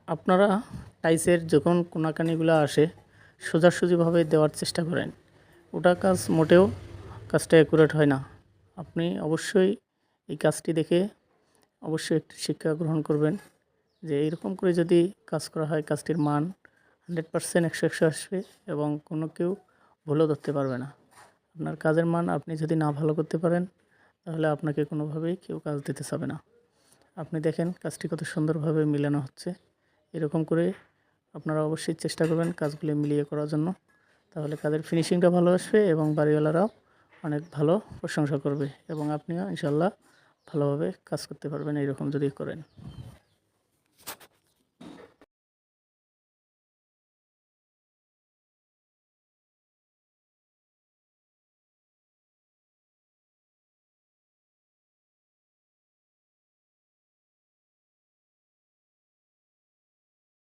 আপনারা টাইলসের যখন কোনাকানিগুলো আসে সোজাসুজিভাবে দেওয়ার চেষ্টা করেন, ওটা কাজ মোটেও কাজটা অ্যাকুরেট হয় না। আপনি অবশ্যই এই কাজটি দেখে অবশ্যই একটি শিক্ষা গ্রহণ করবেন যে এইরকম করে যদি কাজ করা হয় কাজটির মান 100% 100 আসবে এবং কোনো কেউ ভুলও ধরতে পারবে না। আপনার কাজের মান আপনি যদি না ভালো করতে পারেন তাহলে আপনাকে কোনোভাবেই কেউ কাজ দিতে চাবে না। আপনি দেখেন কাজটি কত সুন্দরভাবে মিলানো হচ্ছে। এরকম করে আপনারা অবশ্যই চেষ্টা করবেন কাজগুলি মিলিয়ে করার জন্য, তাহলে কাজের ফিনিশিংটা ভালো আসবে এবং বাড়িওয়ালারাও অনেক ভালো প্রশংসা করবে এবং আপনিও ইনশাল্লাহ ভালোভাবে কাজ করতে পারবেন এইরকম যদি করেন।